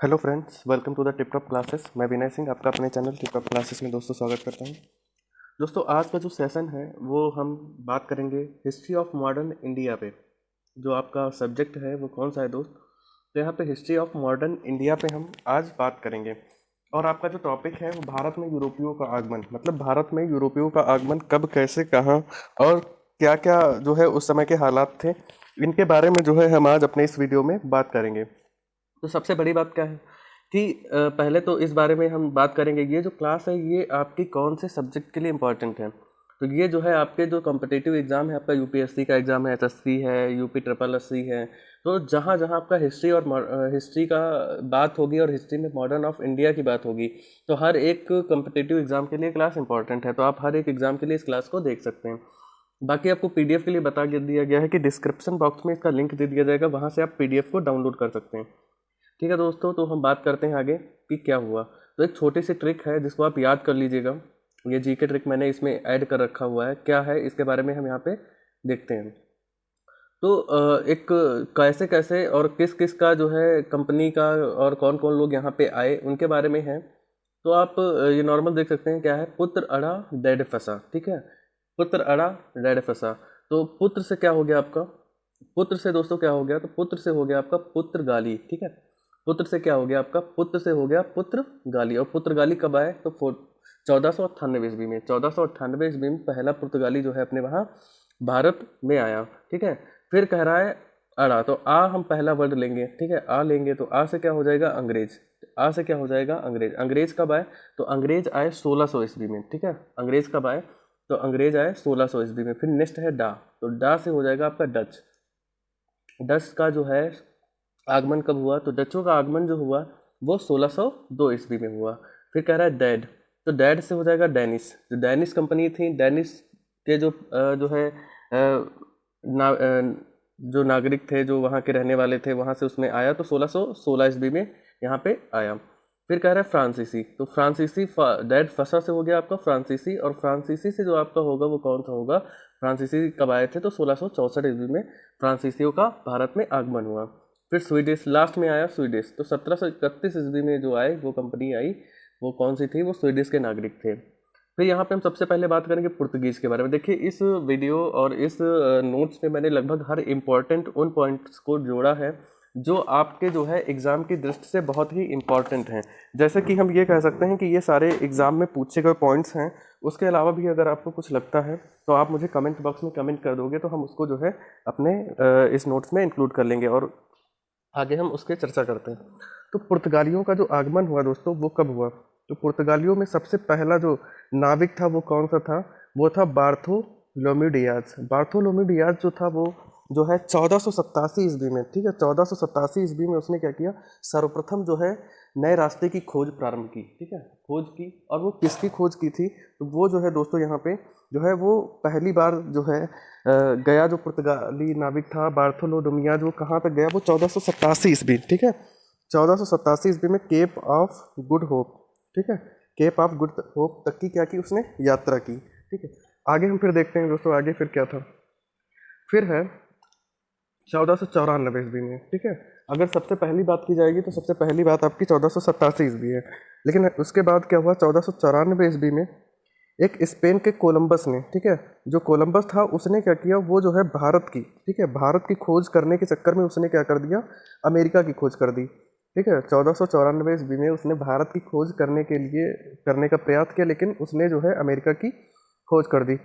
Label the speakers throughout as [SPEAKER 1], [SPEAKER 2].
[SPEAKER 1] Hello friends, welcome to the tip top classes. मैं विनय सिंह आपका अपने चैनल टिप टॉप क्लासेस में दोस्तों स्वागत करता हूं। दोस्तों, आज का जो सेशन है वो हम बात करेंगे हिस्ट्री ऑफ मॉडर्न इंडिया पे। जो आपका सब्जेक्ट है वो कौन सा है दोस्त? तो यहाँ पे हिस्ट्री ऑफ मॉडर्न इंडिया पे हम आज बात करेंगे। और आपका जो टॉपिक है वो भारत में यूरोपियों का आगमन, मतलब भारत में यूरोपियों का आगमन कब, कैसे, कहाँ और क्या क्या जो है उस समय के हालात थे, इनके बारे में जो है हम आज अपने इस वीडियो में बात करेंगे। तो सबसे बड़ी बात क्या है कि पहले तो इस बारे में हम बात करेंगे, ये जो क्लास है ये आपकी कौन से सब्जेक्ट के लिए इम्पोर्टेंट है। तो ये जो है आपके जो कॉम्पिटिटिव एग्जाम है, आपका यूपीएससी का एग्जाम है, एसएससी है, यूपी ट्रिपल एससी है, तो जहाँ जहाँ आपका हिस्ट्री और हिस्ट्री का बात होगी और हिस्ट्री में मॉडर्न ऑफ इंडिया की बात होगी, तो हर एक कॉम्पिटिटिव एग्जाम के लिए क्लास इंपॉर्टेंट है। तो आप हर एक एग्जाम के लिए इस क्लास को देख सकते हैं। बाकी आपको पीडीएफ के लिए बता दिया गया है कि डिस्क्रिप्शन बॉक्स में इसका लिंक दे दिया जाएगा, वहाँ से आप पीडीएफ को डाउनलोड कर सकते हैं। ठीक है दोस्तों, तो हम बात करते हैं आगे कि क्या हुआ। तो एक छोटी सी ट्रिक है जिसको आप याद कर लीजिएगा। ये जीके ट्रिक मैंने इसमें ऐड कर रखा हुआ है, क्या है इसके बारे में हम यहाँ पे देखते हैं। तो एक कैसे कैसे और किस किस का जो है कंपनी का और कौन कौन लोग यहाँ पे आए उनके बारे में है। तो आप ये नॉर्मल देख सकते हैं, क्या है, पुत्र अड़ा डैड फंसा। ठीक है, पुत्र अड़ा डैड फंसा। तो पुत्र से क्या हो गया आपका, पुत्र से दोस्तों क्या हो गया, तो पुत्र से हो गया आपका पुत्र गाली। ठीक है, पुत्र से क्या हो गया आपका, पुत्र से हो गया पुत्र गाली। और पुत्र गाली कब आए, तो 1498 ईस्वी में, 1498 ईस्वी में पहला पुर्तगाली जो है अपने वहाँ भारत में आया। ठीक है, फिर कह रहा है अड़ा, तो आ हम पहला वर्ड लेंगे। ठीक है, आ लेंगे तो आ से क्या हो जाएगा, अंग्रेज। आ से क्या हो जाएगा, अंग्रेज। अंग्रेज कब आए, तो अंग्रेज आए 1600 ईस्वी में। ठीक है, अंग्रेज कब आए, तो अंग्रेज आए 1600 ईस्वी में। फिर नेक्स्ट है डा, तो डा से हो जाएगा आपका डच। डच का जो है आगमन कब हुआ, तो डचों का आगमन जो हुआ वो 1602 ईस्वी में हुआ। फिर कह रहा है डैड, तो डैड से हो जाएगा डैनिश। जो डैनिश कंपनी थी, डैनिश के जो है जो नागरिक थे, जो वहाँ के रहने वाले थे, वहाँ से उसमें आया, तो 1616 ईस्वी में यहाँ पे आया। फिर कह रहा है फ्रांसीसी, तो फ्रांसीसी डैड फसा से हो गया आपका फ्रांसीसी। और फ्रांसीसी से जो आपका होगा वो कौन सा होगा, फ्रांसीसी कब आए थे, तो 1664 ईस्वी में फ्रांसीसियों का भारत में आगमन हुआ। फिर स्वीडिश लास्ट में आया, स्वीडिश, तो 1731 ईस्वी में जो आए वो कंपनी आई, वो कौन सी थी, वो स्वीडिश के नागरिक थे। फिर यहाँ पे हम सबसे पहले बात करेंगे पुर्तगीज के बारे में। देखिए, इस वीडियो और इस नोट्स में मैंने लगभग हर इम्पॉर्टेंट उन पॉइंट्स को जोड़ा है जो आपके जो है एग्ज़ाम की दृष्टि से बहुत ही इम्पॉर्टेंट हैं। जैसे कि हम ये कह सकते हैं कि ये सारे एग्ज़ाम में पूछे गए पॉइंट्स हैं। उसके अलावा भी अगर आपको कुछ लगता है तो आप मुझे कमेंट बॉक्स में कमेंट कर दोगे, तो हम उसको जो है अपने इस नोट्स में इंक्लूड कर लेंगे और आगे हम उसके चर्चा करते हैं। तो पुर्तगालियों का जो आगमन हुआ दोस्तों, वो कब हुआ, तो पुर्तगालियों में सबसे पहला जो नाविक था वो कौन सा था, वो था बार्थोलोम्यू डियाज। बार्थोलोम्यू डियाज जो था वो जो है 1487 ईस्वी में, ठीक है, 1487 ईस्वी में उसने क्या किया, सर्वप्रथम जो है नए रास्ते की खोज प्रारंभ की। ठीक है, खोज की, और वो किसकी खोज की थी, तो वो जो है दोस्तों यहाँ पे जो है वो पहली बार जो है गया, जो पुर्तगाली नाविक था बार्थोलो डोमियाज, वो कहाँ तक गया, वो 1487 ईस्वी, ठीक है, 1487 ईस्वी में केप ऑफ गुड होप, ठीक है, केप ऑफ गुड होप तक की क्या की उसने यात्रा की। ठीक है, आगे हम फिर देखते हैं दोस्तों, आगे फिर क्या था। फिर है 1494 ईस्वी में। ठीक है, अगर सबसे पहली बात की जाएगी तो सबसे पहली बात आपकी 1487 ईस्वी है। लेकिन उसके बाद क्या हुआ, 1494 ईस्वी में एक स्पेन के कोलंबस ने, ठीक है, जो कोलंबस था उसने क्या किया, वो जो है भारत की, ठीक है, भारत की खोज करने के चक्कर में उसने क्या कर दिया, अमेरिका की खोज कर दी। ठीक है, 1494 ईस्वी में उसने भारत की खोज करने का प्रयास किया, लेकिन उसने जो है अमेरिका की खोज कर दी।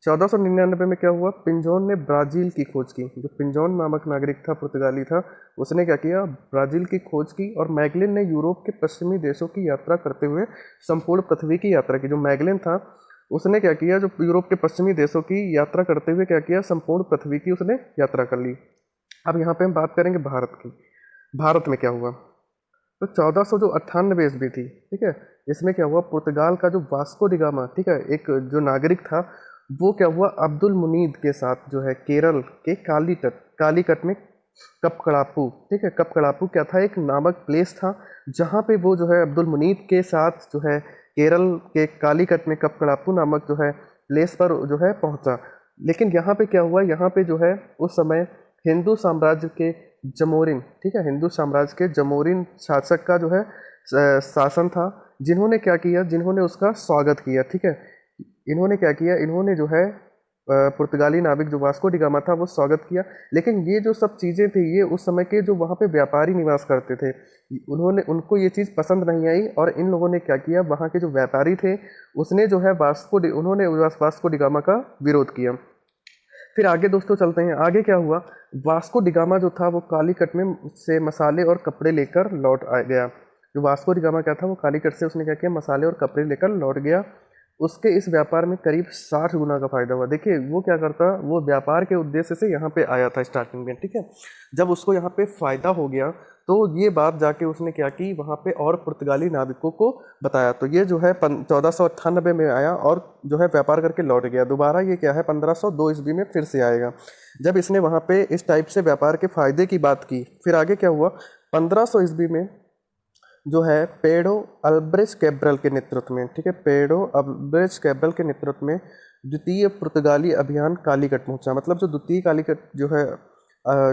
[SPEAKER 1] 1499 में क्या हुआ, पिंजोन ने ब्राज़ील की खोज की। जो पिंजोन नामक नागरिक था, पुर्तगाली था, उसने क्या किया, ब्राज़ील की खोज की। और मैगलिन ने यूरोप के पश्चिमी देशों की यात्रा करते हुए संपूर्ण पृथ्वी की यात्रा की। जो मैगलिन था उसने क्या किया, जो यूरोप के पश्चिमी देशों की यात्रा करते हुए क्या किया, संपूर्ण पृथ्वी की उसने यात्रा कर ली। अब यहाँ पे हम बात करेंगे भारत की। भारत में क्या हुआ, तो 1498 ईस्वी थी, ठीक है, इसमें क्या हुआ, पुर्तगाल का जो वास्को डिगामा, ठीक है, एक जो नागरिक था, वो क्या हुआ, अब्दुल मुनीद के साथ जो है केरल के कालीकट में कपकड़ापू, ठीक है, कपकड़ापू क्या था, एक नामक प्लेस था, जहाँ पे वो जो है अब्दुल मुनीद के साथ जो है केरल के कालीकट में कपकड़ापू नामक जो है प्लेस पर जो है पहुंचा। लेकिन यहाँ पे क्या हुआ, यहाँ पे जो है उस समय हिंदू साम्राज्य के जमोरिन, ठीक है, हिंदू साम्राज्य के जमोरिन शासक का जो है शासन था, जिन्होंने क्या किया, जिन्होंने उसका स्वागत किया, ठीक है। इन्होंने क्या किया, इन्होंने जो है पुर्तगाली नाविक जो वास्को डी गामा था वो स्वागत किया। लेकिन ये जो सब चीज़ें थी, ये उस समय के जो वहाँ पे व्यापारी निवास करते थे, उनको ये चीज़ पसंद नहीं आई, और इन लोगों ने क्या किया, वहाँ के जो व्यापारी थे उसने जो है उन्होंने वास्को डी गामा का विरोध किया। फिर आगे दोस्तों चलते हैं, आगे क्या हुआ, वास्को डी गामा जो था वो कालीकट में से मसाले और कपड़े लेकर लौट आ गया। जो वास्को डी गामा क्या था, वो कालीकट से उसने क्या किया, मसाले और कपड़े लेकर लौट गया। उसके इस व्यापार में करीब 60 गुना का फायदा हुआ। देखिए वो क्या करता, वो व्यापार के उद्देश्य से यहाँ पे आया था स्टार्टिंग में, ठीक है। जब उसको यहाँ पे फायदा हो गया तो ये बात जाके उसने क्या की, वहाँ पे और पुर्तगाली नाविकों को बताया। तो ये जो है 1498 में आया और जो है व्यापार करके लौट गया। दोबारा ये क्या है 1502 ईस्वी में फिर से आएगा, जब इसने वहाँ पे इस टाइप से व्यापार के फायदे की बात की। फिर आगे क्या हुआ, 1500 ईस्वी में जो है पेडो अल्ब्रेच कैब्रल के नेतृत्व में, ठीक है, पेडो अल्ब्रेच कैब्रल के नेतृत्व में द्वितीय पुर्तगाली अभियान कालीकट पहुंचा। मतलब जो द्वितीय कालीकट जो है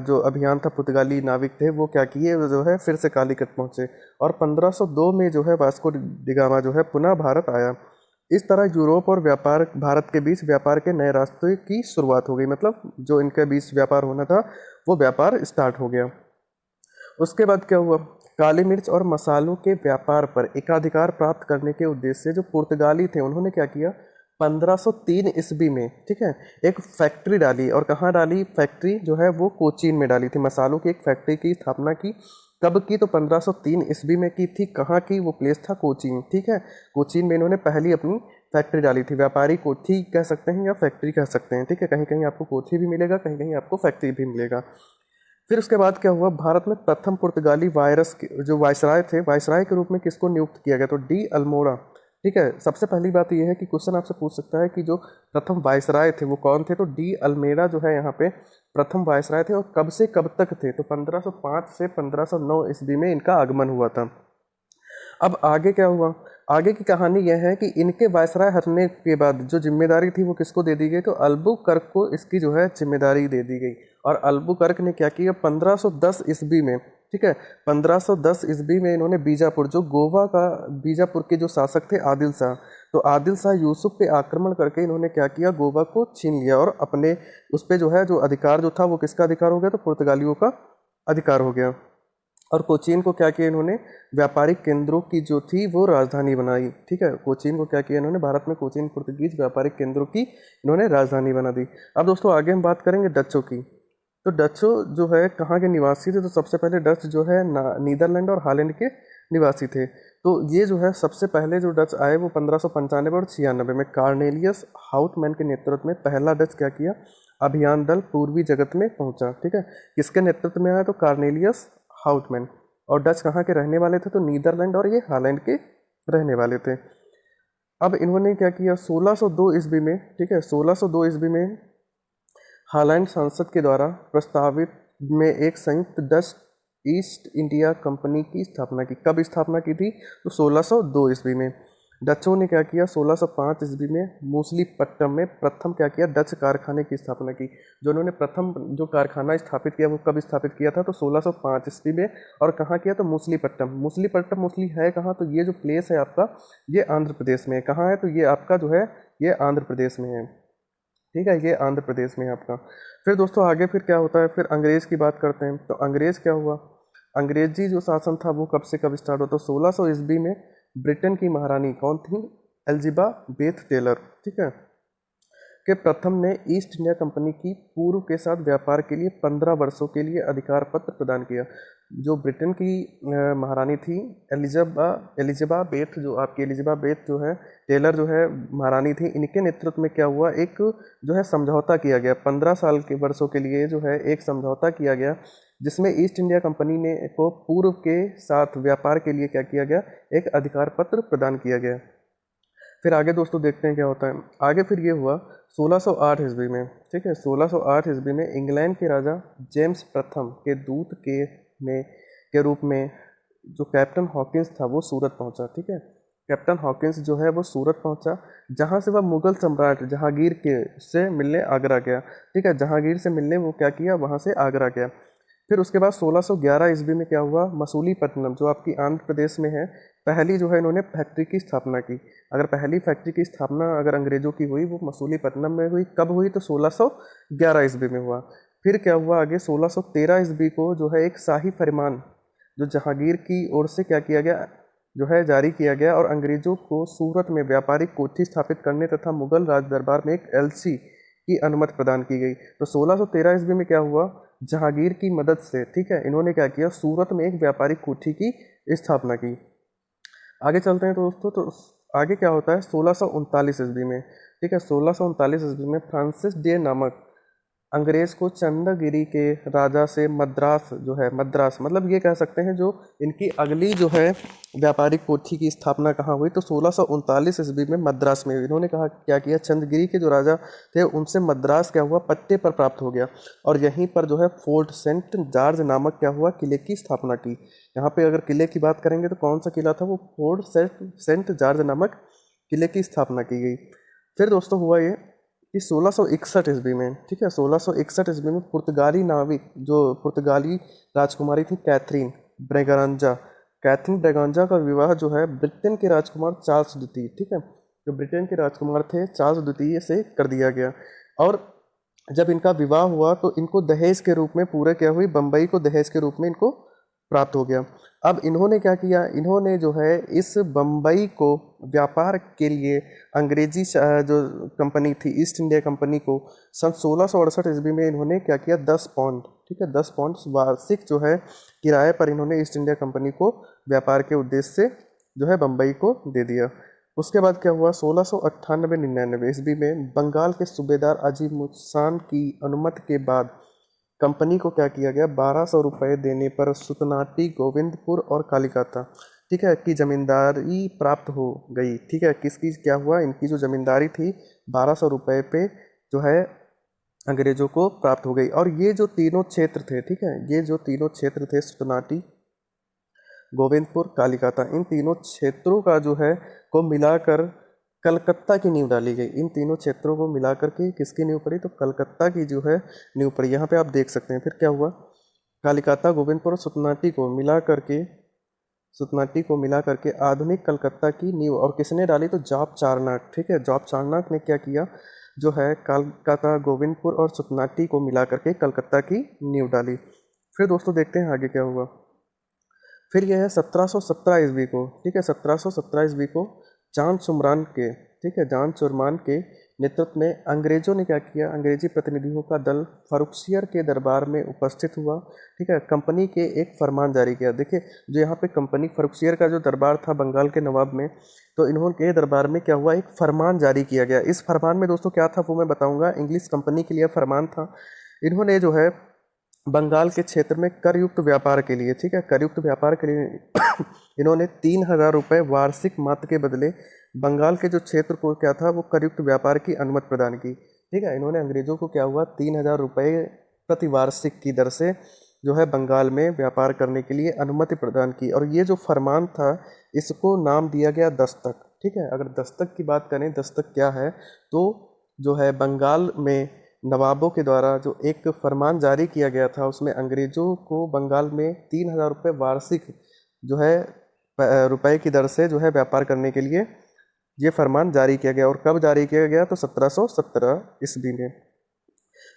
[SPEAKER 1] जो अभियान था, पुर्तगाली नाविक थे वो क्या किए, वो जो है फिर से कालीकट पहुंचे, और 1502 में जो है वास्को डी गामा जो है पुनः भारत आया। इस तरह यूरोप और भारत के बीच व्यापार के नए रास्ते की शुरुआत हो गई। मतलब जो इनके बीच व्यापार होना था वो व्यापार स्टार्ट हो गया। उसके बाद क्या हुआ, काली मिर्च और मसालों के व्यापार पर एकाधिकार प्राप्त करने के उद्देश्य से जो पुर्तगाली थे उन्होंने क्या किया, 1503 ईस्वी में, ठीक है, एक फैक्ट्री डाली। और कहाँ डाली फैक्ट्री, जो है वो कोचीन में डाली थी। मसालों की एक फैक्ट्री की स्थापना की। कब की, तो 1503 ईस्वी में की थी। कहाँ की, वो प्लेस था कोचीन, ठीक है। कोचीन में इन्होंने पहली अपनी फैक्ट्री डाली थी। व्यापारी कोठी कह सकते हैं या फैक्ट्री कह सकते हैं, ठीक है। कहीं कहीं आपको कोठी भी मिलेगा, कहीं कहीं आपको फैक्ट्री भी मिलेगा। फिर उसके बाद क्या हुआ, भारत में प्रथम पुर्तगाली जो वायसराय थे, वायसराय के रूप में किसको नियुक्त किया गया, तो डी अल्मोड़ा, ठीक है। सबसे पहली बात यह है कि क्वेश्चन आपसे पूछ सकता है कि जो प्रथम वायसराय थे वो कौन थे, तो डी अल्मेड़ा जो है यहाँ पे प्रथम वायसराय थे। और कब से कब तक थे, तो 1505 से 1509 ईस्वी में इनका आगमन हुआ था। अब आगे क्या हुआ, आगे की कहानी यह है कि इनके वायसराय हटने के बाद जो जिम्मेदारी थी वो किसको दे दी गई, तो अल्बुकर्क को इसकी जो है जिम्मेदारी दे दी गई। और अल्बुकर्क ने क्या किया, 1510 ईस्वी में, ठीक है, 1510 ईस्वी में इन्होंने बीजापुर, जो गोवा का बीजापुर के जो शासक थे आदिल शाह, तो आदिल शाह यूसुफ पे आक्रमण करके इन्होंने क्या किया, गोवा को छीन लिया। और अपने उस पर जो है जो अधिकार जो था वो किसका अधिकार हो गया, तो पुर्तगालियों का अधिकार हो गया। और कोचीन को क्या किया इन्होंने, व्यापारिक केंद्रों की जो थी वो राजधानी बनाई, ठीक है। कोचीन को क्या किया इन्होंने, भारत में कोचीन पुर्तगीज व्यापारिक केंद्रों की इन्होंने राजधानी बना दी। अब दोस्तों आगे हम बात करेंगे डचों की। तो डचों जो है कहाँ के निवासी थे, तो सबसे पहले डच जो है नीदरलैंड और हॉलैंड के निवासी थे। तो ये जो है सबसे पहले जो डच आए वो 1595 और 96 में कार्नेलियस हाउटमैन के नेतृत्व में पहला डच क्या किया, अभियान दल पूर्वी जगत में पहुंचा, ठीक है। किसके नेतृत्व में आया, तो कार्नेलियस हाउटमैन। और डच कहाँ के रहने वाले थे, तो नीदरलैंड और ये हॉलैंड के रहने वाले थे। अब इन्होंने क्या किया, 1602 ईस्वी में, ठीक है, 1602 ईस्वी में हॉलैंड संसद के द्वारा प्रस्तावित में एक संयुक्त डच ईस्ट इंडिया कंपनी की स्थापना की। कब स्थापना की थी, तो 1602 ईस्वी में। डचों ने क्या किया, 1605 ईस्वी में मूसलीपट्टनम में प्रथम क्या किया, डच कारखाने की स्थापना की। जो उन्होंने प्रथम जो कारखाना स्थापित किया वो कब स्थापित किया था, तो 1605 ईस्वी में। और कहाँ किया, तो मूसलीपट्टनम। मूसलीपट्टनम मूसली है कहाँ, तो ये जो प्लेस है आपका ये आंध्र प्रदेश में है। कहाँ है, तो ये आपका जो है ये आंध्र प्रदेश में है, ठीक है, ये आंध्र प्रदेश में है आपका। फिर दोस्तों आगे फिर क्या होता है, फिर अंग्रेज़ की बात करते हैं। तो अंग्रेज़ क्या हुआ, अंग्रेजी जो शासन था वो कब से कब स्टार्ट हुआ, तो 1600 ईस्वी में ब्रिटेन की महारानी कौन थी, एलिजाबेथ टेलर, ठीक है, के प्रथम ने ईस्ट इंडिया कंपनी की पूर्व के साथ व्यापार के लिए 15 वर्षों के लिए अधिकार पत्र प्रदान किया। जो ब्रिटेन की महारानी थी एलिजाबेथ, जो आपकी एलिजाबेथ जो है टेलर जो है महारानी थी, इनके नेतृत्व में क्या हुआ, एक जो है समझौता किया गया। 15 साल के वर्षों के लिए जो है एक समझौता किया गया, जिसमें ईस्ट इंडिया कंपनी ने को पूर्व के साथ व्यापार के लिए क्या किया गया, एक अधिकार पत्र प्रदान किया गया। फिर आगे दोस्तों देखते हैं क्या होता है। आगे फिर ये हुआ 1608 ईस्वी में, ठीक है, 1608 ईस्वी में इंग्लैंड के राजा जेम्स प्रथम के दूत के रूप में जो कैप्टन हॉकिंस था वो सूरत पहुंचा, ठीक है। कैप्टन हॉकिंस जो है वो सूरत पहुंचा, जहां से वह मुगल सम्राट जहांगीर के से मिलने आगरा गया, ठीक है। जहांगीर से मिलने वो क्या किया, वहां से आगरा गया। फिर उसके बाद 1611 ईस्वी में क्या हुआ, मसूलीपट्टनम जो आपकी आंध्र प्रदेश में है, पहली जो है इन्होंने फैक्ट्री की स्थापना की। अगर पहली फैक्ट्री की स्थापना अगर अंग्रेजों की हुई वो मसूलीपट्टनम में हुई, कब हुई, तो 1611 ईस्वी में हुआ। फिर क्या हुआ आगे, 1613 ईस्वी को जो है एक शाही फरमान जो जहांगीर की ओर से क्या किया गया, जो है जारी किया गया, और अंग्रेजों को सूरत में व्यापारिक कोठी स्थापित करने तथा मुगल राज दरबार में एक एलसी की अनुमति प्रदान की गई। तो 1613 ईस्वी में क्या हुआ, जहांगीर की मदद से, ठीक है, इन्होंने क्या किया, सूरत में एक व्यापारिक कोठी की स्थापना की। आगे चलते हैं तो दोस्तों, तो आगे क्या होता है 1639 ईस्वी में, ठीक है, 1639 ईस्वी में फ्रांसिस डे नामक अंग्रेज को चंद्रगिरी के राजा से मद्रास जो है, मद्रास मतलब ये कह सकते हैं जो इनकी अगली जो है व्यापारिक कोठी की स्थापना कहाँ हुई, तो 1639 ईस्वी में मद्रास में। इन्होंने कहा क्या किया, चंद्रगिरी के जो राजा थे उनसे मद्रास क्या हुआ, पट्टे पर प्राप्त हो गया, और यहीं पर जो है फोर्ट सेंट जॉर्ज नामक क्या हुआ, किले की स्थापना की। यहाँ पे अगर किले की बात करेंगे तो कौन सा किला था, वो फोर्ट सेंट जॉर्ज नामक किले की स्थापना की गई। फिर दोस्तों हुआ ये कि 1661 ईस्वी में, ठीक है, 1661 ईस्वी में पुर्तगाली नाविक जो पुर्तगाली राजकुमारी थी कैथरीन ब्रेगांजा का विवाह जो है ब्रिटेन के राजकुमार चार्ल्स द्वितीय, ठीक है, जो ब्रिटेन के राजकुमार थे चार्ल्स द्वितीय से कर दिया गया। और जब इनका विवाह हुआ तो इनको दहेज के रूप में पूरे क्या हुई, बम्बई को दहेज के रूप में इनको प्राप्त हो गया। अब इन्होंने क्या किया, इन्होंने जो है इस बम्बई को व्यापार के लिए अंग्रेजी जो कंपनी थी ईस्ट इंडिया कंपनी को सन 1668 ईस्वी में इन्होंने क्या किया, 10 पाउंड, ठीक है, 10 पाउंड वार्षिक जो है किराए पर इन्होंने ईस्ट इंडिया कंपनी को व्यापार के उद्देश्य से जो है बम्बई को दे दिया। उसके बाद क्या हुआ, 1698-99 ईस्वी में बंगाल के सूबेदार अजीमुद्दीन की अनुमति के बाद कंपनी को क्या किया गया, 1200 रुपये देने पर सुतनाटी, गोविंदपुर और कालिकाता, ठीक है, की जमींदारी प्राप्त हो गई। ठीक है, किसकी क्या हुआ, इनकी जो जमींदारी थी 1200 रुपये पे जो है अंग्रेजों को प्राप्त हो गई। और ये जो तीनों क्षेत्र थे, ठीक है, ये जो तीनों क्षेत्र थे सुतनाटी, गोविंदपुर, कालिकाता, इन तीनों क्षेत्रों का जो है को मिलाकर कलकत्ता की नींव डाली गई। इन तीनों क्षेत्रों को मिलाकर के किसकी नींव पड़ी, तो कलकत्ता की जो है नींव पड़ी। यहाँ पे आप देख सकते हैं। फिर क्या हुआ, कालिकाता, गोविंदपुर और सुतनाटी को मिला करके आधुनिक कलकत्ता की नींव और किसने डाली, तो जॉब चारनाक, ठीक है, जॉब चारनाक ने क्या किया, जो है कलकत्ता, गोविंदपुर और सुतनाटी को मिला करके कलकत्ता की नींव डाली। फिर दोस्तों देखते हैं आगे क्या हुआ। फिर यह है 1717 ईस्वी को, ठीक है, 1717 ईस्वी को जान सुमरान के, ठीक है, जान सुरमान के नेतृत्व में अंग्रेजों ने क्या किया, अंग्रेजी प्रतिनिधियों का दल फरुखसियर के दरबार में उपस्थित हुआ। ठीक है, कंपनी के एक फरमान जारी किया। देखिए जो यहाँ पे कंपनी फरुखसियर का जो दरबार था बंगाल के नवाब में, तो इन्होंने के दरबार में क्या हुआ, एक फरमान जारी किया गया। इस फरमान में दोस्तों क्या था वो मैं बताऊंगा। इंग्लिश कंपनी के लिए फरमान था। इन्होंने जो है बंगाल के क्षेत्र में करयुक्त व्यापार के लिए, ठीक है, करयुक्त व्यापार के लिए इन्होंने 3000 रुपये वार्षिक मात्र के बदले बंगाल के जो क्षेत्र को क्या था वो करयुक्त व्यापार की अनुमति प्रदान की। ठीक है, इन्होंने अंग्रेजों को क्या हुआ 3000 रुपये प्रति वार्षिक की दर से जो है बंगाल में व्यापार करने के लिए अनुमति प्रदान की। और ये जो फरमान था इसको नाम दिया गया दस्तक। ठीक है, अगर दस्तक की बात करें, दस्तक क्या है, तो जो है बंगाल में नवाबों के द्वारा जो एक फरमान जारी किया गया था उसमें अंग्रेजों को बंगाल में 3000 रुपये वार्षिक जो है रुपए की दर से जो है व्यापार करने के लिए ये फरमान जारी किया गया। और कब जारी किया गया, तो 1717 ईस्वी में।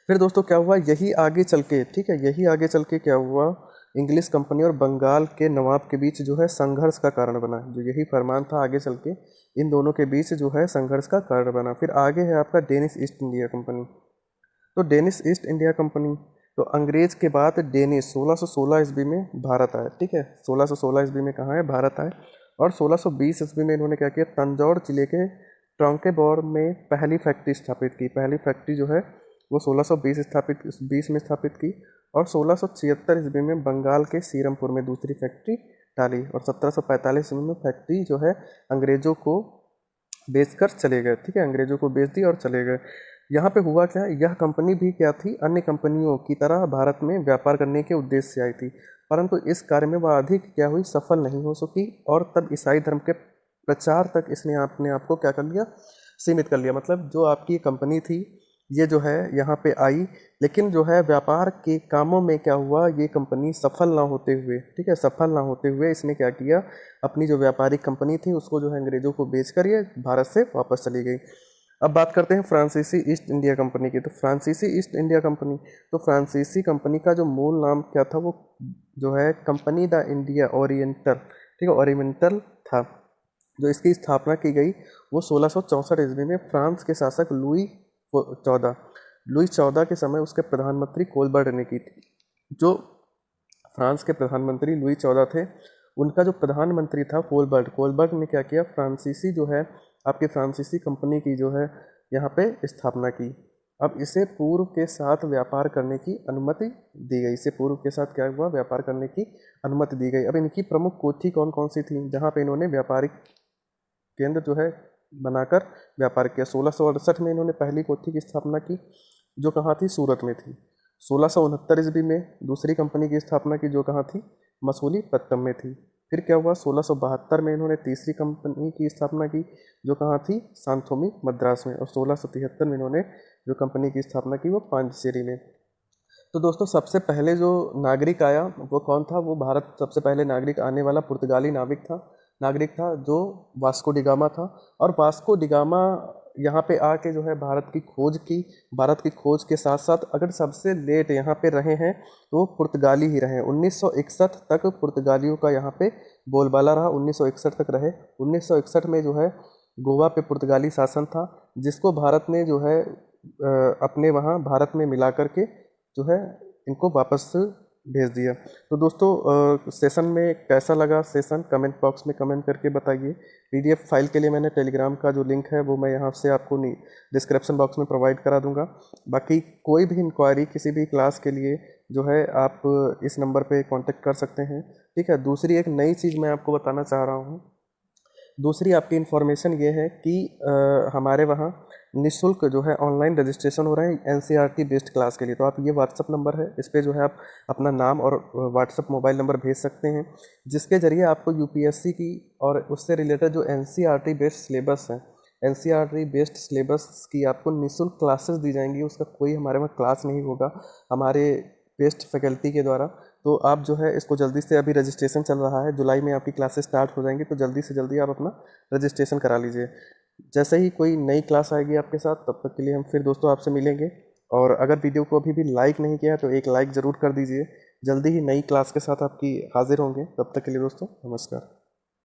[SPEAKER 1] फिर दोस्तों क्या हुआ, यही आगे चल के, ठीक है, यही आगे चल के क्या हुआ, इंग्लिश कंपनी और बंगाल के नवाब के बीच जो है संघर्ष का कारण बना। जो यही फरमान था आगे चल के इन दोनों के बीच जो है संघर्ष का कारण बना। फिर आगे है आपका डेनिश ईस्ट इंडिया कंपनी। तो डेनिश ईस्ट इंडिया कंपनी, तो अंग्रेज के बाद डेनिश 1616 ईस्वी में भारत आए। ठीक है, 1616 ईस्वी में कहाँ है, भारत आए। और 1620 ईस्वी में इन्होंने क्या किया, तंजौर जिले के ट्रंकेबोर में पहली फैक्ट्री स्थापित की। पहली फैक्ट्री जो है वो 1620 में स्थापित की। और 1676 ईस्वी में बंगाल के सीरमपुर में दूसरी फैक्ट्री डाली। और 1745 ईस्वी में फैक्ट्री जो है अंग्रेजों को बेचकर चले गए। ठीक है, अंग्रेजों को बेच दी और चले गए। यहाँ पे हुआ क्या, यह कंपनी भी क्या थी, अन्य कंपनियों की तरह भारत में व्यापार करने के उद्देश्य से आई थी, परंतु इस कार्य में वह अधिक क्या हुई, सफल नहीं हो सकी। और तब ईसाई धर्म के प्रचार तक इसने अपने आप को क्या कर लिया, सीमित कर लिया। मतलब जो आपकी कंपनी थी ये जो है यहाँ पे आई, लेकिन जो है व्यापार के कामों में क्या हुआ, ये कंपनी सफल ना होते हुए, ठीक है, सफल ना होते हुए इसने क्या किया, अपनी जो व्यापारिक कंपनी थी उसको जो है अंग्रेजों को बेचकर ये भारत से वापस चली गई। अब बात करते हैं फ्रांसीसी ईस्ट इंडिया कंपनी की। तो फ्रांसीसी ईस्ट इंडिया कंपनी, तो फ्रांसीसी कंपनी का जो मूल नाम क्या था, वो जो है कंपनी द इंडिया ओरिएंटल, ठीक है, ओरिएंटल था। जो इसकी स्थापना की गई वो 1664 ईस्वी में फ्रांस के शासक लुई 14 के समय उसके प्रधानमंत्री कोलबर्ट ने की थी। जो फ्रांस के प्रधानमंत्री लुई 14 थे, उनका जो प्रधानमंत्री था कोलबर्ट ने क्या किया, फ्रांसीसी जो है आपकी फ्रांसीसी कंपनी की जो है यहाँ पे स्थापना की। अब इसे पूर्व के साथ व्यापार करने की अनुमति दी गई। इसे पूर्व के साथ क्या हुआ, व्यापार करने की अनुमति दी गई। अब इनकी प्रमुख कोठी कौन कौन सी थी जहाँ पे इन्होंने व्यापारिक केंद्र जो है बनाकर व्यापार किया। 1668 में इन्होंने पहली कोठी की स्थापना की, जो कहाँ थी, सूरत में थी। 1669 ईस्वी में दूसरी कंपनी की स्थापना की, जो कहाँ थी, मसूलीपट्टनम में थी। फिर क्या हुआ, 1672 में इन्होंने तीसरी कंपनी की स्थापना की, जो कहाँ थी, सांथोमी मद्रास में। और 1673 में इन्होंने जो कंपनी की स्थापना की वो पांडिचेरी में। तो दोस्तों सबसे पहले जो नागरिक आया वो कौन था, वो भारत सबसे पहले नागरिक आने वाला पुर्तगाली नागरिक था जो वास्को डिगामा था। और वास्को डिगामा यहाँ पे आके जो है भारत की खोज के साथ साथ अगर सबसे लेट यहाँ पे रहे हैं तो वो पुर्तगाली ही रहे। 1961 तक पुर्तगालियों का यहाँ पे बोलबाला रहा, 1961 तक रहे। 1961 में जो है गोवा पे पुर्तगाली शासन था, जिसको भारत ने जो है अपने वहाँ भारत में मिला करके जो है इनको वापस भेज दिया। तो दोस्तों सेशन में कैसा लगा सेशन, कमेंट बॉक्स में कमेंट करके बताइए। पीडीएफ फाइल के लिए मैंने टेलीग्राम का जो लिंक है वो मैं यहाँ से आपको डिस्क्रिप्शन बॉक्स में प्रोवाइड करा दूंगा। बाकी कोई भी इंक्वायरी किसी भी क्लास के लिए जो है आप इस नंबर पे कांटेक्ट कर सकते हैं, ठीक है। दूसरी एक नई चीज़ मैं आपको बताना चाह रहा हूँ। दूसरी आपकी इन्फॉर्मेशन ये है कि हमारे वहाँ निःशुल्क जो है ऑनलाइन रजिस्ट्रेशन हो रहे हैं एनसीईआरटी बेस्ड क्लास के लिए। तो आप ये व्हाट्सअप नंबर है, इस पर जो है आप अपना नाम और व्हाट्सअप मोबाइल नंबर भेज सकते हैं, जिसके ज़रिए आपको यूपीएससी की और उससे रिलेटेड जो एनसीईआरटी बेस्ड सिलेबस है, एनसीईआरटी बेस्ड सिलेबस की आपको निःशुल्क क्लासेस दी जाएंगी। उसका कोई हमारे वहाँ क्लास नहीं होगा हमारे बेस्ट फैकल्टी के द्वारा। तो आप जो है इसको जल्दी से, अभी रजिस्ट्रेशन चल रहा है, जुलाई में आपकी क्लासेस स्टार्ट हो जाएंगी, तो जल्दी से जल्दी आप अपना रजिस्ट्रेशन करा लीजिए। जैसे ही कोई नई क्लास आएगी आपके साथ, तब तक के लिए हम फिर दोस्तों आपसे मिलेंगे। और अगर वीडियो को अभी भी लाइक नहीं किया है तो एक लाइक ज़रूर कर दीजिए। जल्दी ही नई क्लास के साथ आपकी हाजिर होंगे। तब तक के लिए दोस्तों नमस्कार।